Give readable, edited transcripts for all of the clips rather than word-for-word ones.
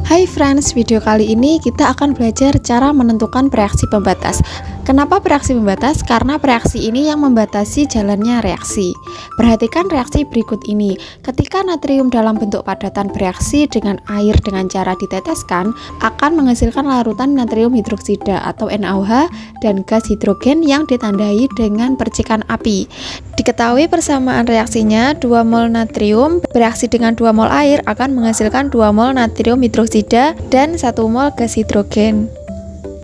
Hai friends, video kali ini kita akan belajar cara menentukan reaksi pembatas. Kenapa reaksi pembatas? Karena reaksi ini yang membatasi jalannya reaksi. Perhatikan reaksi berikut ini. Ketika natrium dalam bentuk padatan bereaksi dengan air dengan cara diteteskan, akan menghasilkan larutan natrium hidroksida atau NaOH dan gas hidrogen yang ditandai dengan percikan api. Diketahui persamaan reaksinya, 2 mol natrium bereaksi dengan 2 mol air akan menghasilkan 2 mol natrium hidroksida dan 1 mol gas hidrogen.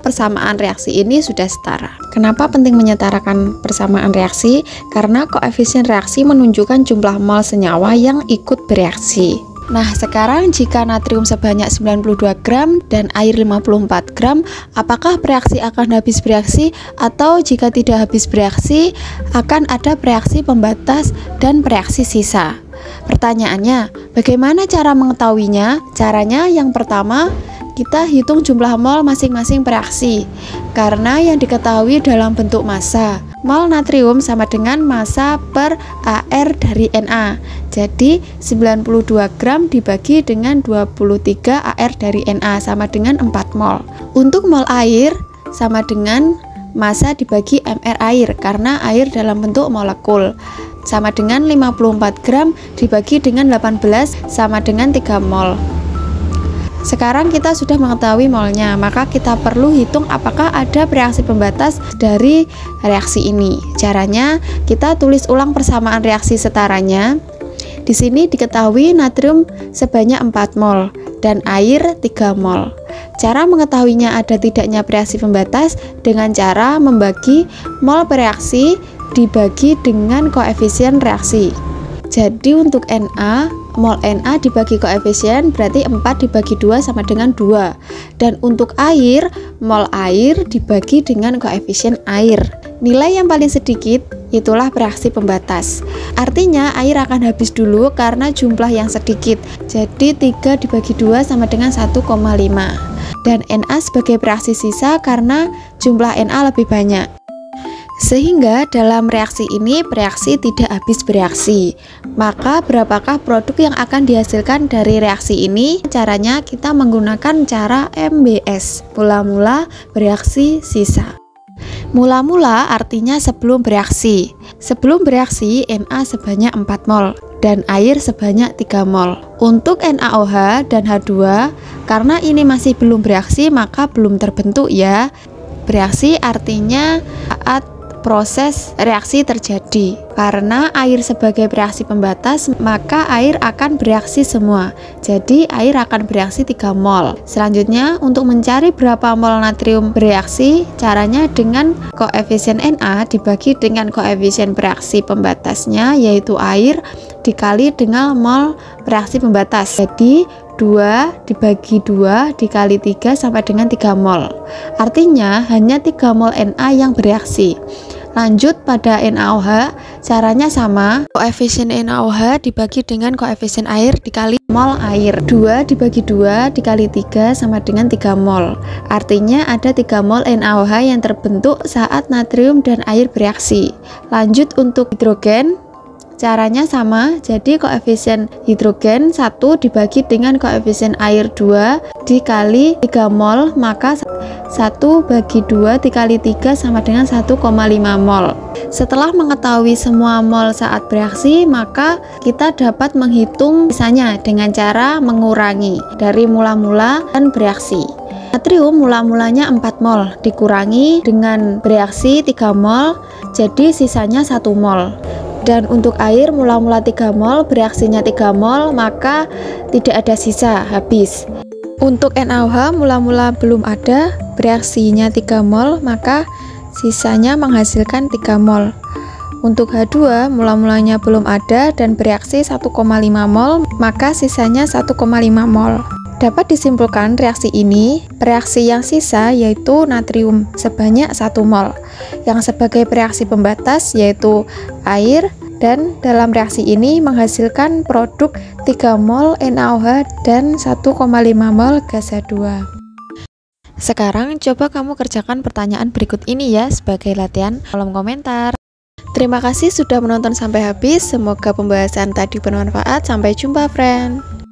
Persamaan reaksi ini sudah setara. Kenapa penting menyetarakan persamaan reaksi? Karena koefisien reaksi menunjukkan jumlah mol senyawa yang ikut bereaksi. Nah, sekarang jika natrium sebanyak 92 gram dan air 54 gram, apakah bereaksi akan habis bereaksi? Atau jika tidak habis bereaksi, akan ada bereaksi pembatas dan bereaksi sisa? Pertanyaannya, bagaimana cara mengetahuinya? Caranya yang pertama, kita hitung jumlah mol masing-masing bereaksi. Karena yang diketahui dalam bentuk massa, mol natrium sama dengan massa per AR dari Na. Jadi 92 gram dibagi dengan 23 AR dari Na sama dengan 4 mol. Untuk mol air sama dengan massa dibagi MR air, karena air dalam bentuk molekul, sama dengan 54 gram dibagi dengan 18 sama dengan 3 mol. Sekarang kita sudah mengetahui molnya, maka kita perlu hitung apakah ada reaksi pembatas dari reaksi ini. Caranya, kita tulis ulang persamaan reaksi setaranya. Di sini diketahui natrium sebanyak 4 mol dan air 3 mol. Cara mengetahuinya ada tidaknya reaksi pembatas dengan cara membagi mol bereaksi dibagi dengan koefisien reaksi. Jadi untuk Na, mol Na dibagi koefisien berarti 4 dibagi 2 sama dengan 2. Dan untuk air, mol air dibagi dengan koefisien air. Nilai yang paling sedikit itulah reaksi pembatas. Artinya air akan habis dulu karena jumlah yang sedikit. Jadi 3 dibagi 2 sama dengan 1,5. Dan Na sebagai reaksi sisa karena jumlah Na lebih banyak. Sehingga dalam reaksi ini reaksi tidak habis bereaksi. Maka berapakah produk yang akan dihasilkan dari reaksi ini? Caranya kita menggunakan cara MBS, mula-mula bereaksi sisa. Mula-mula artinya sebelum bereaksi. Sebelum bereaksi Na sebanyak 4 mol dan air sebanyak 3 mol. Untuk NaOH dan H2, karena ini masih belum bereaksi maka belum terbentuk ya. Bereaksi artinya saat proses reaksi terjadi. Karena air sebagai reaksi pembatas, maka air akan bereaksi semua. Jadi air akan bereaksi 3 mol. Selanjutnya, untuk mencari berapa mol natrium bereaksi, caranya dengan koefisien Na dibagi dengan koefisien bereaksi pembatasnya, yaitu air dikali dengan mol reaksi pembatas. Jadi 2 dibagi 2 dikali 3 sampai dengan 3 mol. Artinya hanya 3 mol Na yang bereaksi. Lanjut pada NaOH, caranya sama. Koefisien NaOH dibagi dengan koefisien air dikali mol air. 2 dibagi 2 dikali 3 sama dengan 3 mol. Artinya ada 3 mol NaOH yang terbentuk saat natrium dan air bereaksi. Lanjut untuk hidrogen, caranya sama. Jadi koefisien hidrogen 1 dibagi dengan koefisien air 2 dikali 3 mol, maka 1 bagi 2 dikali 3 sama dengan 1,5 mol. Setelah mengetahui semua mol saat bereaksi, maka kita dapat menghitung sisanya dengan cara mengurangi dari mula-mula dan bereaksi. Natrium mula-mulanya 4 mol dikurangi dengan bereaksi 3 mol, jadi sisanya 1 mol. Dan untuk air mula-mula 3 mol, bereaksinya 3 mol, maka tidak ada sisa, habis. Untuk NaOH mula-mula belum ada, bereaksinya 3 mol, maka sisanya menghasilkan 3 mol. Untuk H2 mula-mulanya belum ada dan bereaksi 1,5 mol, maka sisanya 1,5 mol. Dapat disimpulkan reaksi ini, reaksi yang sisa yaitu natrium sebanyak 1 mol, yang sebagai reaksi pembatas yaitu air, dan dalam reaksi ini menghasilkan produk 3 mol NaOH dan 1,5 mol gas H2. Sekarang coba kamu kerjakan pertanyaan berikut ini ya sebagai latihan kolom komentar. Terima kasih sudah menonton sampai habis, semoga pembahasan tadi bermanfaat. Sampai jumpa friend.